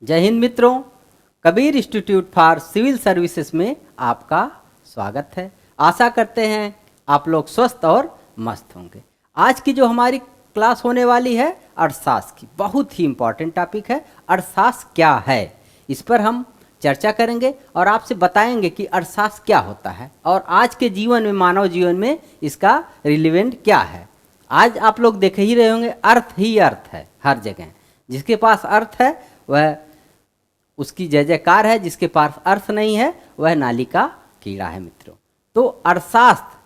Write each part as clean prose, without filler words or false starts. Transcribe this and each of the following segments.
जय हिंद मित्रों, Kabir institute for civil services में आपका स्वागत है। आशा करते हैं आप लोग स्वस्थ और मस्त होंगे। आज की जो हमारी क्लास होने वाली है अर्थशास्त्र की, बहुत ही इम्पॉर्टेंट टॉपिक है। अर्थशास्त्र क्या है, इस पर हम चर्चा करेंगे और आपसे बताएंगे कि अर्थशास्त्र क्या होता है और आज के जीवन में, मानव जीवन में इसका रिलेवेंट क्या है। आज आप लोग देख ही रहे होंगे, अर्थ ही अर्थ है हर जगह। जिसके पास अर्थ है वह उसकी जय जयकार है, जिसके पास अर्थ नहीं है वह नाली का कीड़ा है। मित्रों, तो अर्थशास्त्र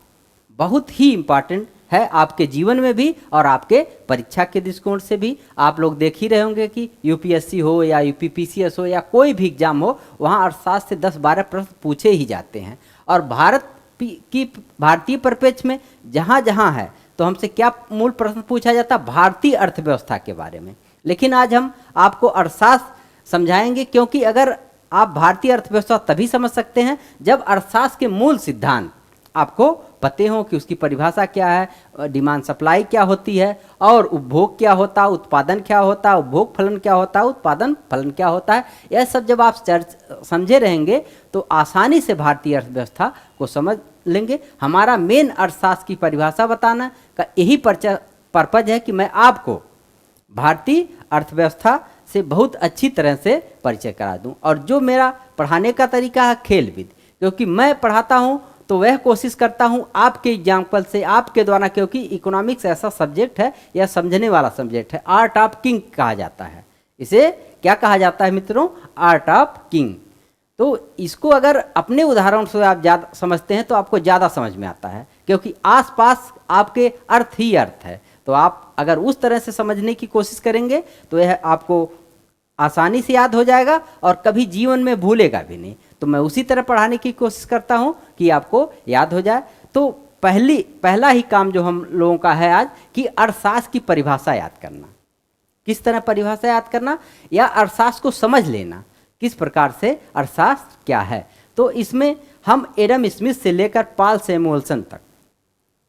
बहुत ही इम्पॉर्टेंट है आपके जीवन में भी और आपके परीक्षा के दृष्टिकोण से भी। आप लोग देख ही रहे होंगे कि यूपीएससी हो या यूपीपीसीएस हो या कोई भी एग्जाम हो, वहाँ अर्थशास्त्र से 10-12 प्रश्न पूछे ही जाते हैं। और भारतीय परिप्रेक्ष्य में जहाँ जहाँ है तो हमसे क्या मूल प्रश्न पूछा जाता है, भारतीय अर्थव्यवस्था के बारे में। लेकिन आज हम आपको अर्थशास्त्र समझाएंगे, क्योंकि अगर आप भारतीय अर्थव्यवस्था तभी समझ सकते हैं जब अर्थशास्त्र के मूल सिद्धांत आपको पते हो कि उसकी परिभाषा क्या है, डिमांड सप्लाई क्या होती है और उपभोग क्या होता है, उत्पादन क्या होता है, उपभोग फलन क्या होता है, उत्पादन फलन क्या होता है। यह सब जब आप समझे रहेंगे तो आसानी से भारतीय अर्थव्यवस्था को समझ लेंगे। हमारा मेन अर्थशास्त्र की परिभाषा बताना का यही पर्पज है कि मैं आपको भारतीय अर्थव्यवस्था से बहुत अच्छी तरह से परिचय करा दूं। और जो मेरा पढ़ाने का तरीका है खेलविद, क्योंकि मैं पढ़ाता हूं तो वह कोशिश करता हूं आपके एग्जाम्पल से, आपके द्वारा, क्योंकि इकोनॉमिक्स ऐसा सब्जेक्ट है, यह समझने वाला सब्जेक्ट है। आर्ट ऑफ किंग कहा जाता है इसे। क्या कहा जाता है मित्रों? Art of king. तो इसको अगर अपने उदाहरण से आप ज़्यादा समझते हैं तो आपको ज़्यादा समझ में आता है, क्योंकि आसपास आपके अर्थ ही अर्थ है। तो आप अगर उस तरह से समझने की कोशिश करेंगे तो यह आपको आसानी से याद हो जाएगा और कभी जीवन में भूलेगा भी नहीं। तो मैं उसी तरह पढ़ाने की कोशिश करता हूं कि आपको याद हो जाए। तो पहला ही काम जो हम लोगों का है आज कि अर्थशास्त्र की परिभाषा याद करना। किस तरह परिभाषा याद करना या अर्थशास्त्र को समझ लेना, किस प्रकार से अर्थशास्त्र क्या है। तो इसमें हम एडम स्मिथ से लेकर पॉल सैमुअल्सन तक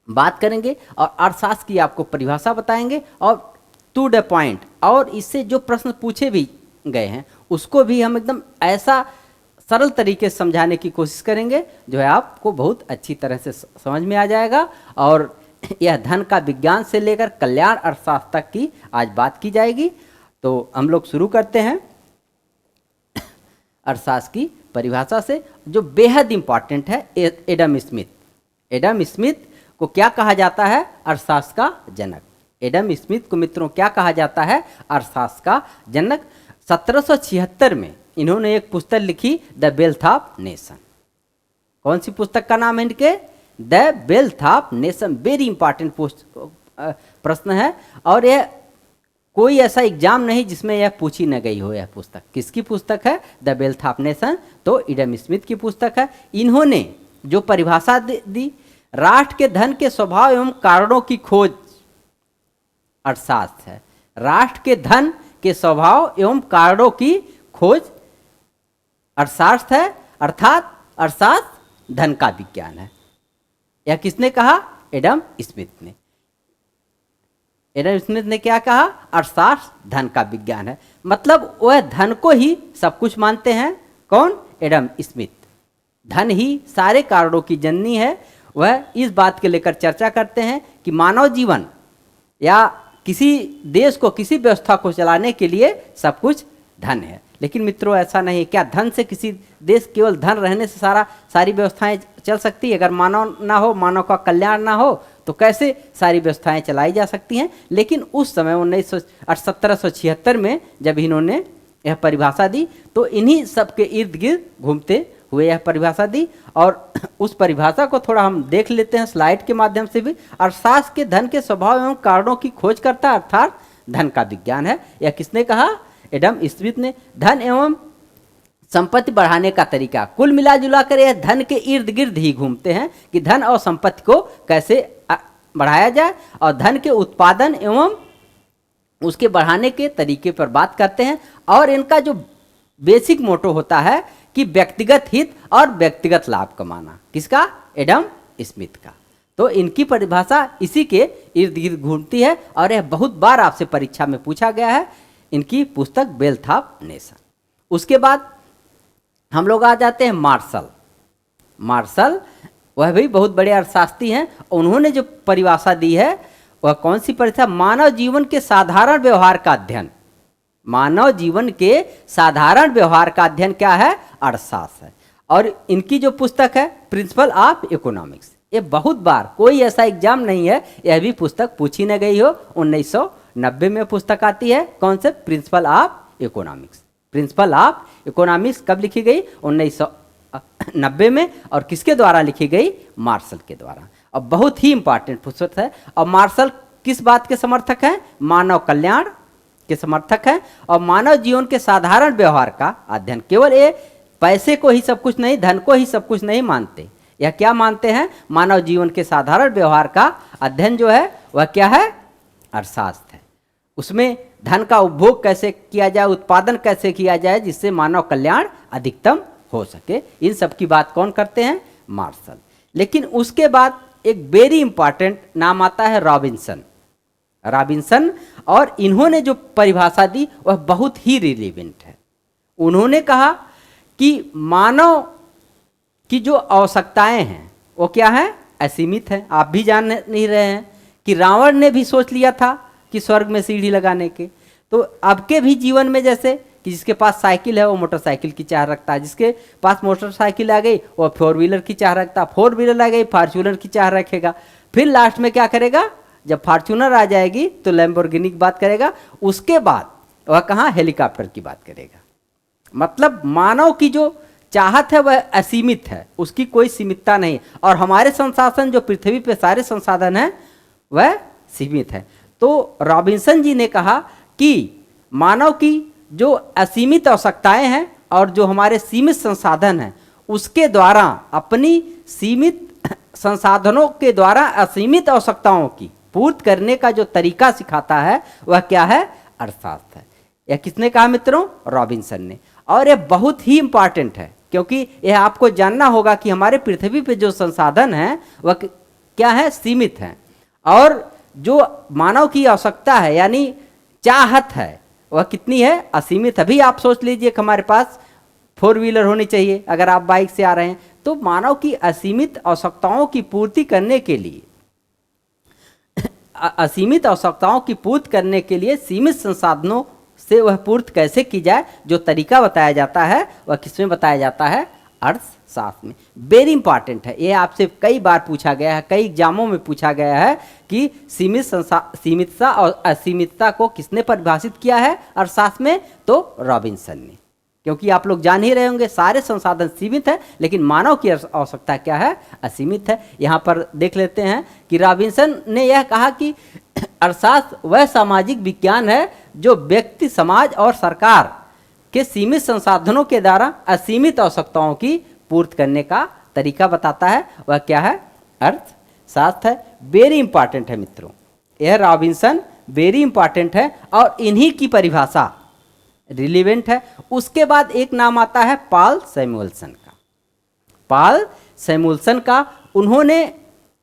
बात करेंगे और अर्थशास्त्र की आपको परिभाषा बताएंगे और टू द पॉइंट, और इससे जो प्रश्न पूछे भी गए हैं उसको भी हम एकदम ऐसा सरल तरीके से समझाने की कोशिश करेंगे जो है आपको बहुत अच्छी तरह से समझ में आ जाएगा। और यह धन का विज्ञान से लेकर कल्याण अर्थशास्त्र तक की आज बात की जाएगी। तो हम लोग शुरू करते हैं अर्थशास्त्र की परिभाषा से, जो बेहद इंपॉर्टेंट है। एडम स्मिथ, एडम स्मिथ को क्या कहा जाता है? अर्थशास्त्र का जनक। एडम स्मिथ को मित्रों क्या कहा जाता है? अर्थशास्त्र का जनक। 1776 में इन्होंने एक पुस्तक लिखी, द वेल्थ ऑफ नेशन। कौन सी पुस्तक का नाम है इनके? The wealth of nation. Very important प्रश्न है और यह कोई ऐसा एग्जाम नहीं जिसमें यह पूछी न गई हो। यह पुस्तक किसकी पुस्तक है? The wealth of nation. तो एडम स्मिथ की पुस्तक है। इन्होंने जो परिभाषा दी, राष्ट्र के धन के स्वभाव एवं कारणों की खोज अर्थशास्त्र है। राष्ट्र के धन के स्वभाव एवं कारणों की खोज अर्थशास्त्र है, अर्थात अर्थशास्त्र धन का विज्ञान है। यह किसने कहा? एडम स्मिथ ने। एडम स्मिथ ने क्या कहा? अर्थशास्त्र धन का विज्ञान है। मतलब वह धन को ही सब कुछ मानते हैं। कौन? Adam Smith. धन ही सारे कारणों की जननी है। वह इस बात के लेकर चर्चा करते हैं कि मानव जीवन या किसी देश को, किसी व्यवस्था को चलाने के लिए सब कुछ धन है। लेकिन मित्रों ऐसा नहीं है। क्या धन से किसी देश, केवल धन रहने से सारी व्यवस्थाएं चल सकती है? अगर मानव ना हो, मानव का कल्याण ना हो तो कैसे सारी व्यवस्थाएं चलाई जा सकती हैं? लेकिन उस समय 1776 में जब इन्होंने यह परिभाषा दी तो इन्हीं सबके इर्द गिर्द घूमते हुए यह परिभाषा दी। और उस परिभाषा को थोड़ा हम देख लेते हैं स्लाइड के माध्यम से भी। अर्थशास्त्र के धन के स्वभाव एवं कारणों की खोज करता अर्थात धन का विज्ञान है। यह किसने कहा? एडम स्मिथ ने। धन एवं संपत्ति बढ़ाने का तरीका, कुल मिला जुला कर यह धन के इर्द गिर्द ही घूमते हैं कि धन और संपत्ति को कैसे बढ़ाया जाए, और धन के उत्पादन एवं उसके बढ़ाने के तरीके पर बात करते हैं। और इनका जो बेसिक मोटो होता है कि व्यक्तिगत हित और व्यक्तिगत लाभ कमाना। किसका? एडम स्मिथ का। तो इनकी परिभाषा इसी के इर्द गिर्द घूमती है और यह बहुत बार आपसे परीक्षा में पूछा गया है। इनकी पुस्तक वेल्थ ऑफ नेशन। उसके बाद हम लोग आ जाते हैं मार्शल। मार्शल वह भी बहुत बड़े अर्थशास्त्री हैं। उन्होंने जो परिभाषा दी है वह कौन सी परिभाषा? मानव जीवन के साधारण व्यवहार का अध्ययन। मानव जीवन के साधारण व्यवहार का अध्ययन क्या है? अर्थशास्त्र है। और इनकी जो पुस्तक है प्रिंसिपल ऑफ इकोनॉमिक्स, ये बहुत बार कोई ऐसा एग्जाम नहीं है यह भी पुस्तक पूछी न गई हो। 1990 में पुस्तक आती है, कौन से? Principal of economics. Principal of economics कब लिखी गई? 1990 में। और किसके द्वारा लिखी गई? मार्शल के द्वारा। और बहुत ही इंपॉर्टेंट पुस्तक है। और मार्शल किस बात के समर्थक हैं? मानव कल्याण के समर्थक हैं और मानव जीवन के साधारण व्यवहार का अध्ययन। केवल ये पैसे को ही सब कुछ नहीं, धन को ही सब कुछ नहीं मानते। यह क्या मानते हैं? मानव जीवन के साधारण व्यवहार का अध्ययन जो है वह क्या है? अर्थशास्त्र है। उसमें धन का उपभोग कैसे किया जाए, उत्पादन कैसे किया जाए जिससे मानव कल्याण अधिकतम हो सके, इन सब की बात कौन करते हैं? मार्शल। लेकिन उसके बाद एक वेरी इंपॉर्टेंट नाम आता है रॉबिन्सन। रॉबिन्सन, और इन्होंने जो परिभाषा दी वह बहुत ही रिलेवेंट है। उन्होंने कहा कि मानव की जो आवश्यकताएं हैं वो क्या है? असीमित है। आप भी जान नहीं रहे हैं कि रावण ने भी सोच लिया था कि स्वर्ग में सीढ़ी लगाने के। तो आपके भी जीवन में जैसे कि जिसके पास साइकिल है वो मोटरसाइकिल की चाह रखता है, जिसके पास मोटरसाइकिल आ गई वो 4 व्हीलर की चाह रखता है, 4 व्हीलर आ गई फॉर्च्यूनर की चाह रखेगा। फिर लास्ट में क्या करेगा? जब फॉर्च्यूनर आ जाएगी तो लैम्बोर्गिनी की बात करेगा। उसके बाद वह कहाँ? हेलीकॉप्टर की बात करेगा। मतलब मानव की जो चाहत है वह असीमित है, उसकी कोई सीमितता नहीं। और हमारे संसाधन जो पृथ्वी पे सारे संसाधन हैं वह सीमित है। तो रॉबिन्सन जी ने कहा कि मानव की जो असीमित आवश्यकताएं हैं और जो हमारे सीमित संसाधन हैं उसके द्वारा, अपनी सीमित संसाधनों के द्वारा असीमित आवश्यकताओं की पूर्ति करने का जो तरीका सिखाता है वह क्या है? अर्थशास्त्र है। यह किसने कहा मित्रों? रॉबिन्सन ने। और यह बहुत ही इंपॉर्टेंट है क्योंकि यह आपको जानना होगा कि हमारे पृथ्वी पे जो संसाधन हैं वह क्या है? सीमित हैं। और जो मानव की आवश्यकता है यानी चाहत है वह कितनी है? असीमित। अभी आप सोच लीजिए कि हमारे पास 4 व्हीलर होनी चाहिए अगर आप बाइक से आ रहे हैं। तो मानव की असीमित आवश्यकताओं की पूर्ति करने के लिए, असीमित आवश्यकताओं की पूर्ति करने के लिए सीमित संसाधनों से वह पूर्ति कैसे की जाए, जो तरीका बताया जाता है वह किसमें बताया जाता है? अर्थशास्त्र में। वेरी इंपॉर्टेंट है। ये आपसे कई बार पूछा गया है, कई एग्जामों में पूछा गया है कि सीमितता और असीमितता को किसने परिभाषित किया है अर्थशास्त्र में? तो रॉबिन्सन ने। क्योंकि आप लोग जान ही रहे होंगे सारे संसाधन सीमित है लेकिन मानव की आवश्यकता क्या है? असीमित है। यहाँ पर देख लेते हैं कि रॉबिन्सन ने यह कहा कि अर्थशास्त्र वह सामाजिक विज्ञान है जो व्यक्ति, समाज और सरकार के सीमित संसाधनों के द्वारा असीमित आवश्यकताओं की पूर्ति करने का तरीका बताता है। वह क्या है? अर्थशास्त्र है। वेरी इंपॉर्टेंट है मित्रों, यह रॉबिन्सन वेरी इंपॉर्टेंट है और इन्हीं की परिभाषा रिलेवेंट है। उसके बाद एक नाम आता है पॉल सैमुअल्सन का। पॉल सैमुअल्सन का, उन्होंने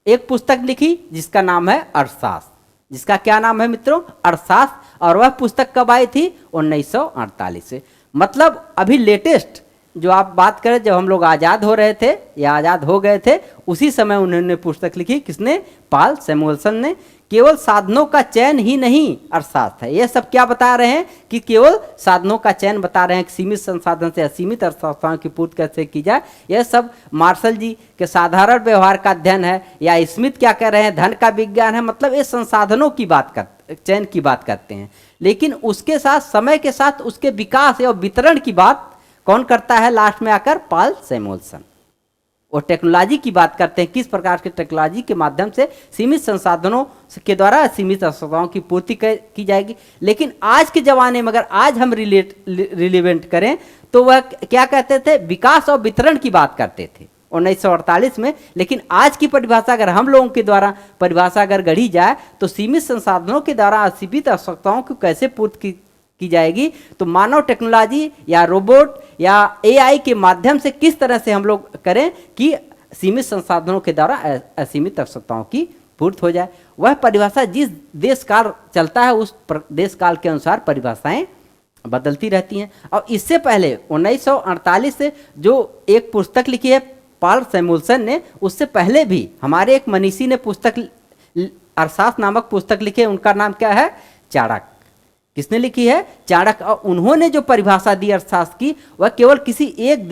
एक पुस्तक लिखी जिसका नाम है अर्थशास्त्र। जिसका क्या नाम है मित्रों? अर्थशास्त्र। और वह पुस्तक कब आई थी? 1948 से। मतलब अभी लेटेस्ट जो आप बात करें, जब हम लोग आज़ाद हो रहे थे या आज़ाद हो गए थे उसी समय उन्होंने पुस्तक लिखी। किसने? पॉल सैमुअल्सन ने। केवल साधनों का चयन ही नहीं अर्थशास्त्र है। ये सब क्या बता रहे हैं कि केवल साधनों का चयन बता रहे हैं कि सीमित संसाधन से असीमित अर्थव्यवस्थाओं की पूर्ति कैसे की जाए। यह सब मार्शल जी के साधारण व्यवहार का अध्ययन है। या स्मिथ क्या कह रहे हैं? धन का विज्ञान है। मतलब ये संसाधनों की बात करते, चयन की बात करते हैं। लेकिन उसके साथ, समय के साथ उसके विकास और वितरण की बात कौन करता है लास्ट में आकर? Paul Samuelson. वो टेक्नोलॉजी की बात करते हैं, किस प्रकार के टेक्नोलॉजी के माध्यम से सीमित संसाधनों के द्वारा सीमित आवश्यकताओं की पूर्ति की जाएगी। लेकिन आज के ज़माने में अगर आज हम रिलेवेंट करें तो वह क्या कहते थे? विकास और वितरण की बात करते थे 1948 में। लेकिन आज की परिभाषा अगर हम लोगों के द्वारा परिभाषा अगर गढ़ी जाए तो सीमित संसाधनों के द्वारा असीमित आवश्यकताओं को कैसे पूर्ति की जाएगी, तो मानव टेक्नोलॉजी या रोबोट या एआई के माध्यम से किस तरह से हम लोग करें कि सीमित संसाधनों के द्वारा असीमित आवश्यकताओं की पूर्ति हो जाए। वह परिभाषा जिस देश काल चलता है उस देश काल के अनुसार परिभाषाएं बदलती रहती हैं। और इससे पहले 1948 से जो एक पुस्तक लिखी है पॉल सैमुअल्सन ने, उससे पहले भी हमारे एक मनीषी ने पुस्तक अर्थशास्त्र नामक पुस्तक लिखी है। उनका नाम क्या है? चाणक्य। किसने लिखी है? चाणक्य। और उन्होंने जो परिभाषा दी अर्थशास्त्र की, वह केवल किसी एक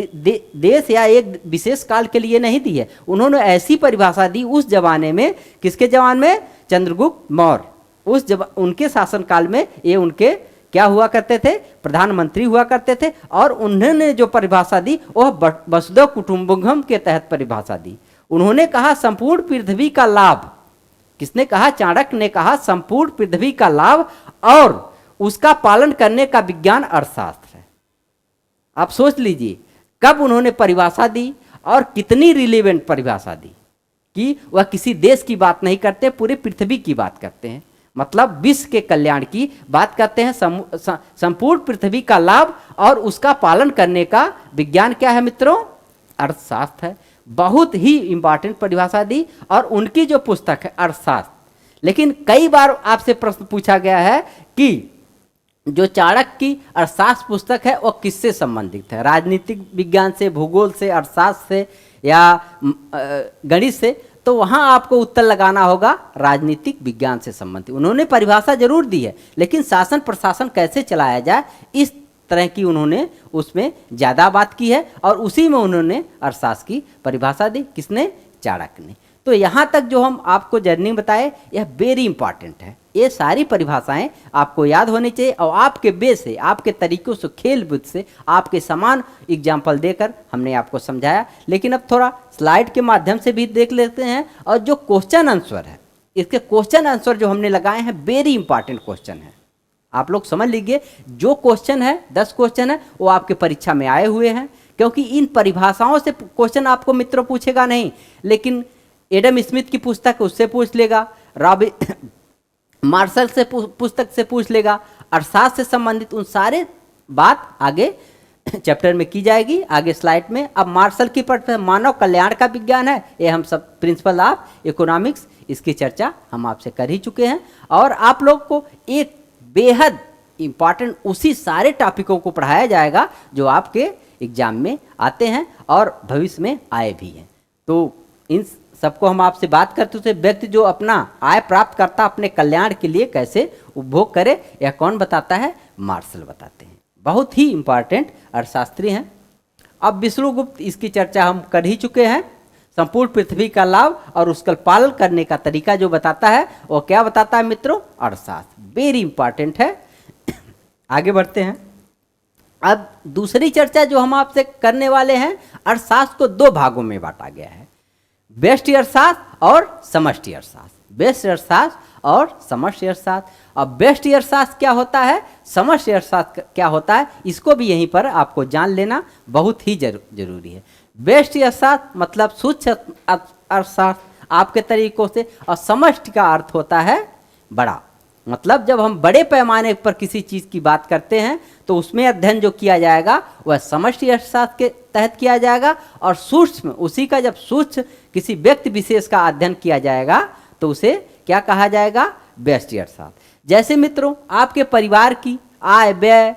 देश या एक विशेष काल के लिए नहीं दी है। उन्होंने ऐसी परिभाषा दी उस जमाने में, किसके जमाने में? चंद्रगुप्त मौर्य। उनके शासनकाल में ये उनके क्या हुआ करते थे? प्रधानमंत्री हुआ करते थे। और उन्होंने जो परिभाषा दी वह वसुधैव कुटुंबकम के तहत परिभाषा दी। उन्होंने कहा संपूर्ण पृथ्वी का लाभ। किसने कहा? चाणक्य ने कहा संपूर्ण पृथ्वी का लाभ और उसका पालन करने का विज्ञान अर्थशास्त्र है। आप सोच लीजिए कब उन्होंने परिभाषा दी और कितनी रिलेवेंट परिभाषा दी कि वह किसी देश की बात नहीं करते, पूरे पृथ्वी की बात करते हैं। मतलब विश्व के कल्याण की बात करते हैं। संपूर्ण पृथ्वी का लाभ और उसका पालन करने का विज्ञान क्या है मित्रों? अर्थशास्त्र है। बहुत ही इंपॉर्टेंट परिभाषा दी। और उनकी जो पुस्तक है अर्थशास्त्र, लेकिन कई बार आपसे प्रश्न पूछा गया है कि जो चाणक्य की अर्थशास्त्र पुस्तक है वो किससे संबंधित है? राजनीतिक विज्ञान से, भूगोल से, अर्थशास्त्र से या गणित से? तो वहाँ आपको उत्तर लगाना होगा राजनीतिक विज्ञान से संबंधित। उन्होंने परिभाषा जरूर दी है, लेकिन शासन प्रशासन कैसे चलाया जाए इस तरह की उन्होंने उसमें ज़्यादा बात की है। और उसी में उन्होंने अर्थशास्त्र की परिभाषा दी। किसने? चाणक्य ने। तो यहाँ तक जो हम आपको जर्नी बताए यह वेरी इंपॉर्टेंट है। ये सारी परिभाषाएं आपको याद होनी चाहिए और आपके बेस से, आपके तरीकों से, खेल बुद्ध से, आपके समान एग्जाम्पल देकर हमने आपको समझाया। लेकिन अब थोड़ा स्लाइड के माध्यम से भी देख लेते हैं। और जो क्वेश्चन आंसर है, इसके क्वेश्चन आंसर जो हमने लगाए हैं वेरी इंपॉर्टेंट क्वेश्चन है। आप लोग समझ लीजिए जो क्वेश्चन है 10 क्वेश्चन है वो आपके परीक्षा में आए हुए हैं। क्योंकि इन परिभाषाओं से क्वेश्चन आपको मित्रों पूछेगा नहीं, लेकिन एडम स्मिथ की पुस्तक उससे पूछ लेगा, रॉबी मार्शल से पुस्तक से पूछ लेगा, अर्थशास्त्र से संबंधित उन सारे बात आगे चैप्टर में की जाएगी, आगे स्लाइड में। अब मार्शल की पढ़ मानव कल्याण का विज्ञान है, ये हम सब प्रिंसिपल ऑफ इकोनॉमिक्स, इसकी चर्चा हम आपसे कर ही चुके हैं। और आप लोग को एक बेहद इंपॉर्टेंट उसी सारे टॉपिकों को पढ़ाया जाएगा जो आपके एग्जाम में आते हैं और भविष्य में आए भी हैं। तो इन सबको हम आपसे बात करते थे। व्यक्ति जो अपना आय प्राप्त करता अपने कल्याण के लिए कैसे उपभोग करे, यह कौन बताता है? मार्शल बताते हैं। बहुत ही इंपॉर्टेंट अर्थशास्त्री हैं। अब विष्णुगुप्त, इसकी चर्चा हम कर ही चुके हैं। संपूर्ण पृथ्वी का लाभ और उसका पालन करने का तरीका जो बताता है वो क्या बताता है मित्रों? अर्थशास्त्र। वेरी इंपॉर्टेंट है। आगे बढ़ते हैं। अब दूसरी चर्चा जो हम आपसे करने वाले हैं, अर्थशास्त्र को 2 भागों में बांटा गया है, व्यष्टि अर्थशास्त्र और समष्टि अर्थशास्त्र। व्यष्टि अर्थशास्त्र और समष्टि अर्थशास्त्र। अब व्यष्टि अर्थशास्त्र क्या होता है, समष्टि अर्थशास्त्र क्या होता है, इसको भी यहीं पर आपको जान लेना बहुत ही जरूरी है। व्यष्टि अर्थशास्त्र मतलब सूक्ष्म अर्थशास्त्र आपके तरीकों से, और समष्टि का अर्थ होता है बड़ा। मतलब जब हम बड़े पैमाने पर किसी चीज़ की बात करते हैं तो उसमें अध्ययन जो किया जाएगा वह समष्टि अर्थशास्त्र के तहत किया जाएगा। और सूक्ष्म, उसी का जब सूक्ष्म किसी व्यक्ति विशेष का अध्ययन किया जाएगा तो उसे क्या कहा जाएगा? व्यष्टि अर्थशास्त्र। जैसे मित्रों आपके परिवार की आय व्यय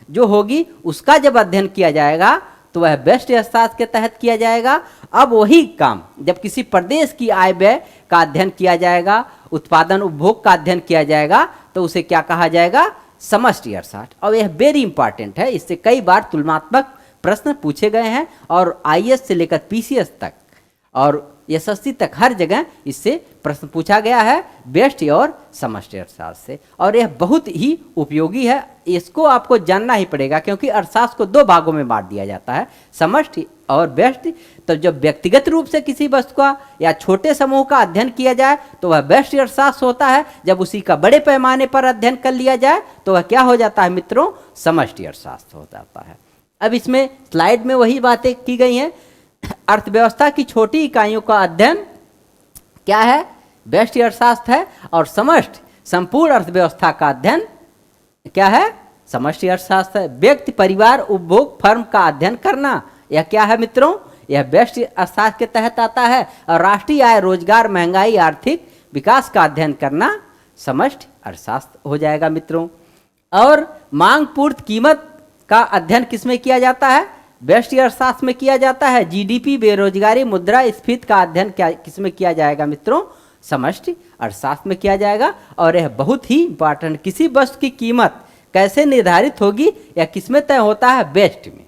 जो होगी उसका जब अध्ययन किया जाएगा तो वह व्यष्टि अर्थशास्त्र के तहत किया जाएगा। अब वही काम जब किसी प्रदेश की आय व्यय का अध्ययन किया जाएगा, उत्पादन उपभोग का अध्ययन किया जाएगा, तो उसे क्या कहा जाएगा? समष्टि अर्थशास्त्र। और यह वेरी इंपॉर्टेंट है। इससे कई बार तुलनात्मक प्रश्न पूछे गए हैं और आईएएस से लेकर पीसीएस तक और एसएससी तक हर जगह इससे प्रश्न पूछा गया है, व्यष्टि और समष्टि अर्थशास्त्र से। और यह बहुत ही उपयोगी है, इसको आपको जानना ही पड़ेगा क्योंकि अर्थशास्त्र को 2 भागों में बांट दिया जाता है, समष्टि और व्यष्टि। तो जब व्यक्तिगत रूप से किसी वस्तु का या छोटे समूह का अध्ययन किया जाए तो वह व्यष्टि अर्थशास्त्र होता है। जब उसी का बड़े पैमाने पर अध्ययन कर लिया जाए तो वह क्या हो जाता है मित्रों? समष्टि अर्थशास्त्र हो जाता है। अब इसमें स्लाइड में वही बातें की गई हैं। अर्थव्यवस्था की छोटी इकाइयों का अध्ययन क्या है? व्यष्टि अर्थशास्त्र है। और समष्टि, संपूर्ण अर्थव्यवस्था का अध्ययन क्या है? समष्टि अर्थशास्त्र है। व्यक्ति, परिवार, उपभोग, फर्म का अध्ययन करना, यह क्या है मित्रों? यह व्यष्टि अर्थशास्त्र के तहत आता है। और राष्ट्रीय आय, रोजगार, महंगाई, आर्थिक विकास का अध्ययन करना समष्टि अर्थशास्त्र हो जाएगा मित्रों। और मांग पूर्ति कीमत का अध्ययन किसमें किया जाता है? व्यष्टि अर्थशास्त्र में किया जाता है। जीडीपी, बेरोजगारी, मुद्रास्फीति का अध्ययन किसमें किया जाएगा मित्रों? समष्टि अर्थशास्त्र में किया जाएगा। और यह बहुत ही इंपॉर्टेंट, किसी वस्तु की कीमत कैसे निर्धारित होगी या किसमें तय होता है? बेस्ट में।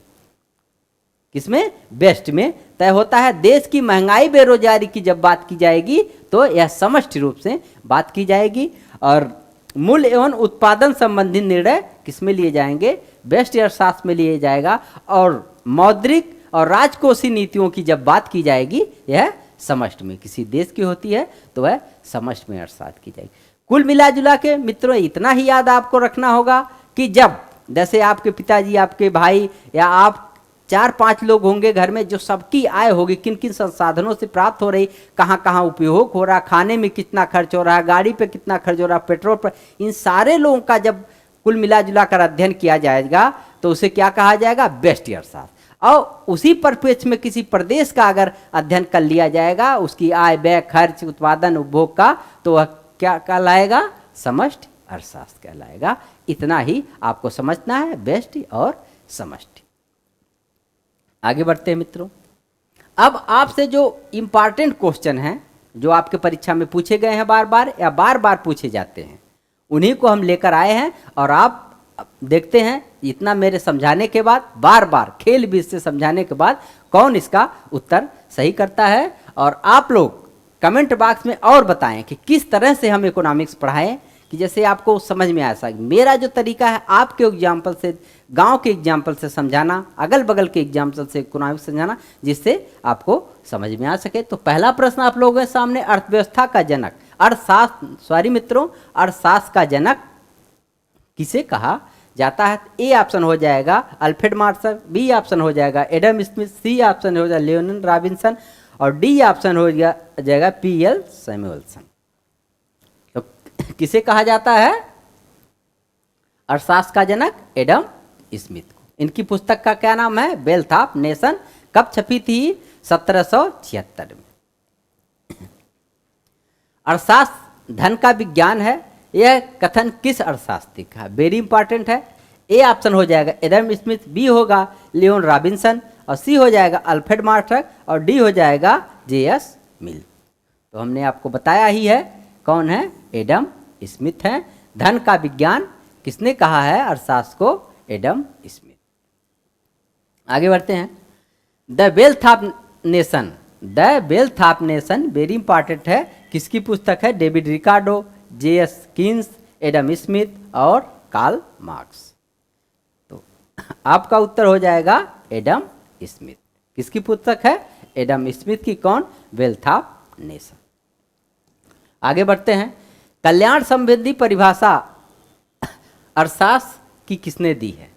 किसमें? बेस्ट में तय होता है। देश की महंगाई, बेरोजगारी की जब बात की जाएगी तो यह समष्टि रूप से बात की जाएगी। और मूल्य एवं उत्पादन संबंधी निर्णय किसमें लिए जाएंगे? व्यष्टि अर्थशास्त्र में लिए जाएगा। और मौद्रिक और राजकोषीय नीतियों की जब बात की जाएगी यह समष्टि में, किसी देश की होती है तो वह समष्टि में अर्थशास्त्र की जाएगी। कुल मिला जुला के मित्रों इतना ही याद आपको रखना होगा कि जब जैसे आपके पिताजी, आपके भाई या आप 4-5 लोग होंगे घर में, जो सबकी आय होगी, किन किन संसाधनों से प्राप्त हो रही, कहाँ कहाँ उपयोग हो रहा, खाने में कितना खर्च हो रहा है, गाड़ी पे कितना खर्च हो रहा, पेट्रोल पर, इन सारे लोगों का जब कुल मिला जुला कर अध्ययन किया जाएगा तो उसे क्या कहा जाएगा? व्यष्टि अर्थशास्त्र। और उसी परिप्रेक्ष्य में किसी प्रदेश का अगर अध्ययन कर लिया जाएगा, उसकी आय, व्यय, खर्च, उत्पादन, उपभोग का, तो वह क्या कहलाएगा? समष्टि अर्थशास्त्र कहलाएगा। इतना ही आपको समझना है, व्यष्टि और समष्टि। आगे बढ़ते हैं मित्रों। अब आपसे जो इम्पॉर्टेंट क्वेश्चन हैं, जो आपके परीक्षा में पूछे गए हैं बार बार या बार बार पूछे जाते हैं, उन्हीं को हम लेकर आए हैं। और आप देखते हैं इतना मेरे समझाने के बाद, बार बार खेल बीच से समझाने के बाद, कौन इसका उत्तर सही करता है। और आप लोग कमेंट बॉक्स में और बताएं कि किस तरह से हम इकोनॉमिक्स पढ़ाएं कि जैसे आपको समझ में आ सके। मेरा जो तरीका है आपके एग्जाम्पल से, गांव के एग्जाम्पल से समझाना, अगल बगल के एग्जाम्पल से इकोनॉमिक्स समझाना, जिससे आपको समझ में आ सके। तो पहला प्रश्न आप लोगों के सामने, अर्थव्यवस्था का जनक, अर्थशास्त्र का जनक किसे कहा जाता है? ए ऑप्शन हो जाएगा अल्फ्रेड मार्शल, बी ऑप्शन हो जाएगा एडम स्मिथ, सी ऑप्शन हो जाएगा लियोनार्ड रॉबिन्सन और डी ऑप्शन हो जाएगा पीएल सैमुअल्सन। तो किसे कहा जाता है अर्थशास्त्र का जनक? एडम स्मिथ को। इनकी पुस्तक का क्या नाम है? Wealth of nation. कब छपी थी? 1776 में। अर्थशास्त्र धन का विज्ञान है, यह कथन किस अर्थशास्त्री का? वेरी इंपॉर्टेंट है। ए ऑप्शन हो जाएगा एडम स्मिथ, बी होगा लियोन रॉबिन्सन और सी हो जाएगा अल्फ्रेड मार्शल और डी हो जाएगा जेएस मिल। तो हमने आपको बताया ही है कौन है? एडम स्मिथ है। धन का विज्ञान किसने कहा है अर्थशास्त्र को? Adam Smith. आगे बढ़ते हैं। The wealth of nation, the wealth of nation very important है। किसकी पुस्तक है? David Ricardo, JS Keynes, Adam Smith और कार्ल मार्क्स। तो आपका उत्तर हो जाएगा एडम स्मिथ। किसकी पुस्तक है? एडम स्मिथ की। कौन? Wealth of nation. आगे बढ़ते हैं। कल्याण संबंधी परिभाषा अर्थशास्त्र की किसने दी है?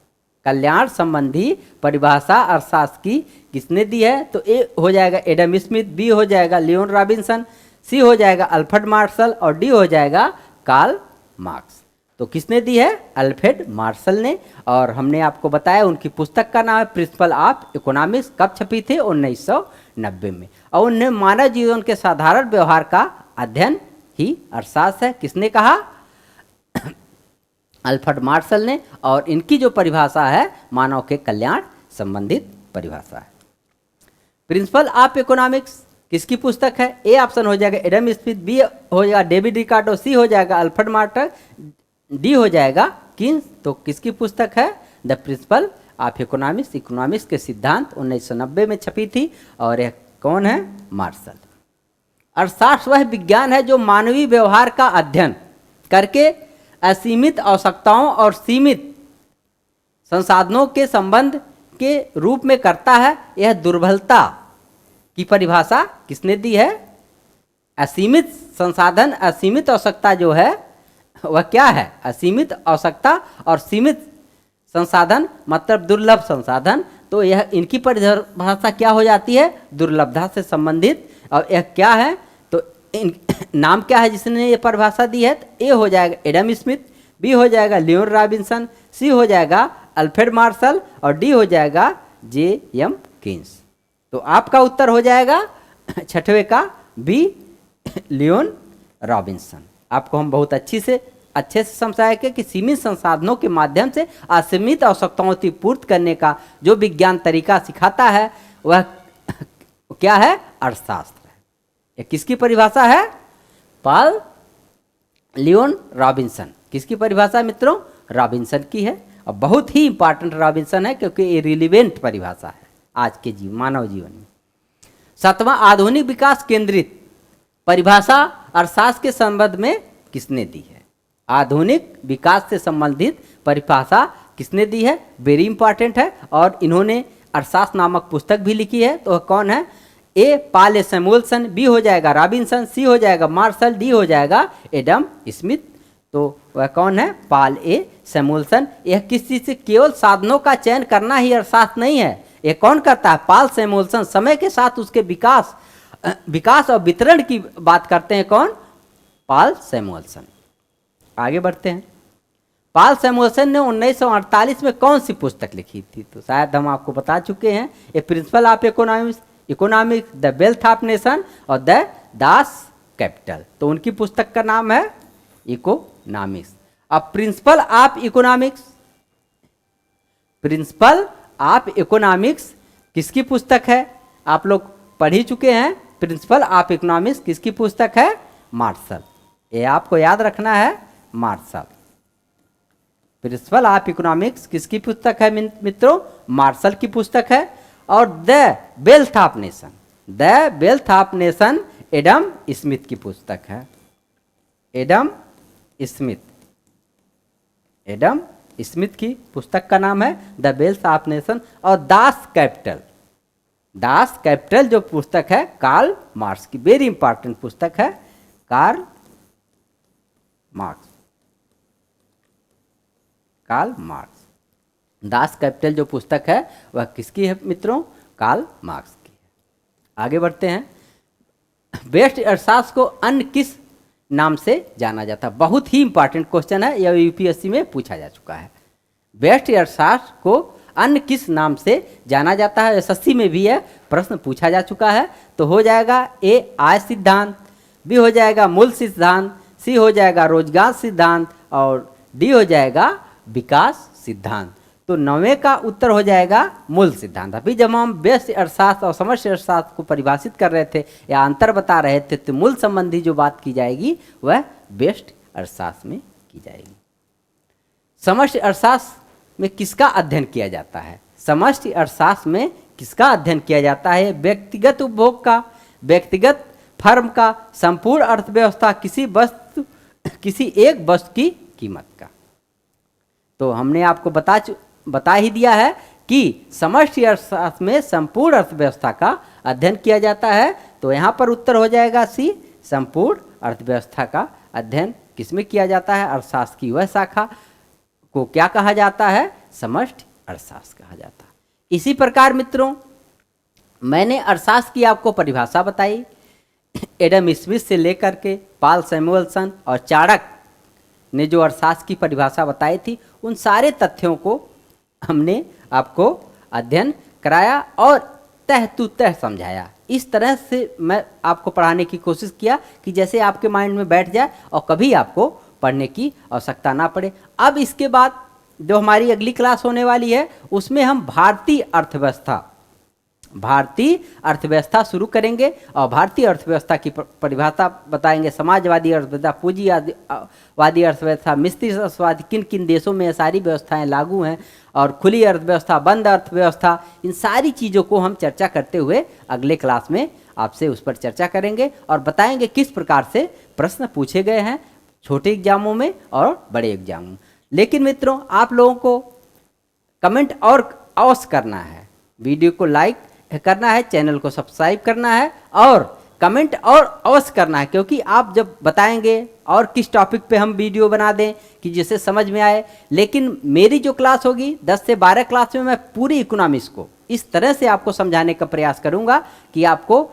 कल्याण संबंधी परिभाषा अर्थशास्त्र की किसने दी है? तो ए हो जाएगा एडम स्मिथ, बी हो जाएगा लियोन रॉबिन्सन, सी हो जाएगा अल्फ्रेड मार्शल और डी हो जाएगा कार्ल मार्क्स। तो किसने दी है? अल्फ्रेड मार्शल ने। और हमने आपको बताया उनकी पुस्तक का नाम है प्रिंसिपल ऑफ इकोनॉमिक्स। कब छपी थी? 1990 में। और उन्हें मानव जीवन के साधारण व्यवहार का अध्ययन ही अर्थशास्त्र है। किसने कहा? अल्फ्रेड मार्शल ने। और इनकी जो परिभाषा है मानव के कल्याण संबंधित परिभाषा है। प्रिंसिपल ऑफ इकोनॉमिक्स किसकी पुस्तक है? ए ऑप्शन हो जाएगा एडम स्मिथ, बी हो जाएगा डेविड रिकार्डो, सी हो जाएगा अल्फ्रेड मार्शल, डी हो जाएगा किन्स। तो किसकी पुस्तक है? The principal of economics, economics के सिद्धांत 1990 में छपी थी। और यह कौन है? मार्शल। अर्थशास्त्र वह विज्ञान है जो मानवीय व्यवहार का अध्ययन करके असीमित आवश्यकताओं और सीमित संसाधनों के संबंध के रूप में करता है। यह दुर्बलता की परिभाषा किसने दी है? असीमित संसाधन, असीमित आवश्यकता जो है वह क्या है? असीमित आवश्यकता और सीमित संसाधन मतलब दुर्लभ संसाधन। तो यह इनकी परिभाषा क्या हो जाती है? दुर्लभता से संबंधित। और यह क्या है? तो नाम क्या है जिसने ये परिभाषा दी है? तो ए हो जाएगा एडम स्मिथ, बी हो जाएगा लियोन रॉबिन्सन, सी हो जाएगा अल्फ्रेड मार्शल और डी हो जाएगा जे.एम. किन्स। तो आपका उत्तर हो जाएगा छठवें का बी लियोन रॉबिन्सन। आपको हम बहुत अच्छी से अच्छे से समझाया गया कि सीमित संसाधनों के माध्यम से असीमित आवश्यकताओं की पूर्ति करने का जो विज्ञान तरीका सिखाता है वह क्या है? अर्थशास्त्र है। ये किसकी परिभाषा है? Paul Leon Robinson. किसकी परिभाषा मित्रों? रॉबिन्सन की है, और बहुत ही इंपॉर्टेंट रॉबिन्सन है क्योंकि ये रिलीवेंट परिभाषा है आज के मानव जीवन में। 7वां, आधुनिक विकास केंद्रित परिभाषा अर्थशास्त्र के संबंध में किसने दी है? आधुनिक विकास से संबंधित परिभाषा किसने दी है? वेरी इंपॉर्टेंट है, और इन्होंने अर्थशास्त्र नामक पुस्तक भी लिखी है। तो कौन है? ए पॉल सैमुअल्सन, बी हो जाएगा रॉबिन्सन, सी हो जाएगा मार्शल, डी हो जाएगा एडम स्मिथ। तो वह कौन है? पॉल ए सैमुअल्सन। यह किसी से केवल साधनों का चयन करना ही अर्थशास्त्र नहीं है। यह कौन करता है? Paul Samuelson. समय के साथ उसके विकास और वितरण की बात करते हैं। कौन? Paul Samuelson. आगे बढ़ते हैं। पॉल सैमुअल्सन ने 1948 में कौन सी पुस्तक लिखी थी? तो शायद हम आपको बता चुके हैं, a principle of economics, the wealth of nation और द दास कैपिटल। तो उनकी पुस्तक का नाम है इकोनॉमिक्स। अब प्रिंसिपल ऑफ इकोनॉमिक्स किसकी पुस्तक है? आप लोग पढ़ ही चुके हैं। प्रिंसिपल ऑफ इकोनॉमिक्स किसकी पुस्तक है? मार्शल। ये आपको याद रखना है, मार्शल। प्रिंसिपल ऑफ इकोनॉमिक्स किसकी पुस्तक है मित्रों? मार्शल की पुस्तक है। और the wealth of nation Adam Smith की पुस्तक है। एडम स्मिथ की पुस्तक का नाम है द वेल्थ ऑफ नेशन। और दास कैपिटल जो पुस्तक है कार्ल मार्क्स की, वेरी इंपॉर्टेंट पुस्तक है, कार्ल मार्क्स। दास कैपिटल जो पुस्तक है वह किसकी है मित्रों? कार्ल मार्क्स की है। आगे बढ़ते हैं। बेस्ट अर्थशास्त्र को अन्य किस नाम से जाना जाता है? बहुत ही इंपॉर्टेंट क्वेश्चन है, यह यूपीएससी में पूछा जा चुका है। बेस्ट अर्थशास्त्र को अन्य किस नाम से जाना जाता है? एसएससी में भी यह प्रश्न पूछा जा चुका है। तो हो जाएगा ए आय सिद्धांत, बी हो जाएगा मूल सिद्धांत, सी हो जाएगा रोजगार सिद्धांत, और डी हो जाएगा विकास सिद्धांत। तो 9वें का उत्तर हो जाएगा मूल सिद्धांत। अभी जब हम बेस्ट अर्थशास्त्र और समष्टि अर्थशास्त्र को परिभाषित कर रहे थे या अंतर बता रहे थे, तो मूल संबंधी जो बात की जाएगी वह बेस्ट अर्थशास्त्र में की जाएगी। समष्टि अर्थशास्त्र में किसका अध्ययन किया जाता है? समष्टि अर्थशास्त्र में किसका अध्ययन किया जाता है? व्यक्तिगत उपभोग का, व्यक्तिगत फर्म का, संपूर्ण अर्थव्यवस्था, किसी एक वस्तु की कीमत का। तो हमने आपको बता ही दिया है कि समष्टि अर्थशास्त्र में संपूर्ण अर्थव्यवस्था का अध्ययन किया जाता है। तो यहाँ पर उत्तर हो जाएगा सी, संपूर्ण अर्थव्यवस्था का अध्ययन किसमें किया जाता है? अर्थशास्त्र की वह शाखा को क्या कहा जाता है? समष्टि अर्थशास्त्र कहा जाता है। इसी प्रकार मित्रों, मैंने अर्थशास्त्र की आपको परिभाषा बताई। एडम स्मिथ से लेकर के पॉल सैमुअल्सन और चाणक्य ने जो अर्थशास्त्र की परिभाषा बताई थी, उन सारे तथ्यों को हमने आपको अध्ययन कराया और तह तू तह समझाया। इस तरह से मैं आपको पढ़ाने की कोशिश किया कि जैसे आपके माइंड में बैठ जाए और कभी आपको पढ़ने की आवश्यकता ना पड़े। अब इसके बाद जो हमारी अगली क्लास होने वाली है, उसमें हम भारतीय अर्थव्यवस्था शुरू करेंगे और भारतीय अर्थव्यवस्था की परिभाषा बताएंगे। समाजवादी अर्थव्यवस्था, पूंजीवादी अर्थव्यवस्था, मिश्रित अर्थव्यवस्था, किन किन देशों में ये सारी व्यवस्थाएं लागू हैं, और खुली अर्थव्यवस्था, बंद अर्थव्यवस्था, इन सारी चीज़ों को हम चर्चा करते हुए अगले क्लास में आपसे उस पर चर्चा करेंगे और बताएंगे किस प्रकार से प्रश्न पूछे गए हैं छोटे एग्जामों में और बड़े एग्जामों में। लेकिन मित्रों, आप लोगों को कमेंट और अवश्य करना है, वीडियो को लाइक करना है, चैनल को सब्सक्राइब करना है और कमेंट और अवश्य करना है, क्योंकि आप जब बताएंगे और किस टॉपिक पे हम वीडियो बना दें कि जिससे समझ में आए। लेकिन मेरी जो क्लास होगी 10 से 12 क्लास में मैं पूरी इकोनॉमिक्स को इस तरह से आपको समझाने का प्रयास करूंगा कि आपको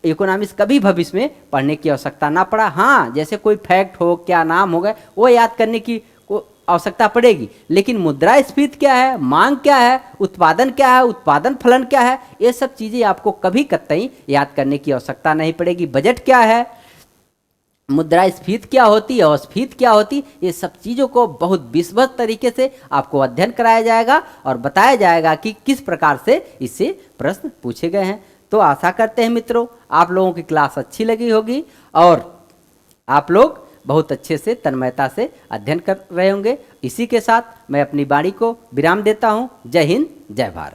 इकोनॉमिक्स कभी भविष्य में पढ़ने की आवश्यकता ना पड़ा। हाँ, जैसे कोई फैक्ट हो, क्या नाम हो गए, वो याद करने की आवश्यकता पड़ेगी, लेकिन मुद्रास्फीति क्या है, मांग क्या है, उत्पादन क्या है, उत्पादन फलन क्या है, ये सब चीज़ें आपको कभी कतई याद करने की आवश्यकता नहीं पड़ेगी। बजट क्या है, मुद्रास्फीति क्या होती है, अस्फीति क्या होती, ये सब चीज़ों को बहुत विस्तृत तरीके से आपको अध्ययन कराया जाएगा और बताया जाएगा कि किस प्रकार से इससे प्रश्न पूछे गए हैं। तो आशा करते हैं मित्रों आप लोगों की क्लास अच्छी लगी होगी और आप लोग बहुत अच्छे से तन्मयता से अध्ययन कर रहे होंगे। इसी के साथ मैं अपनी वाणी को विराम देता हूँ। जय हिंद, जय भारत।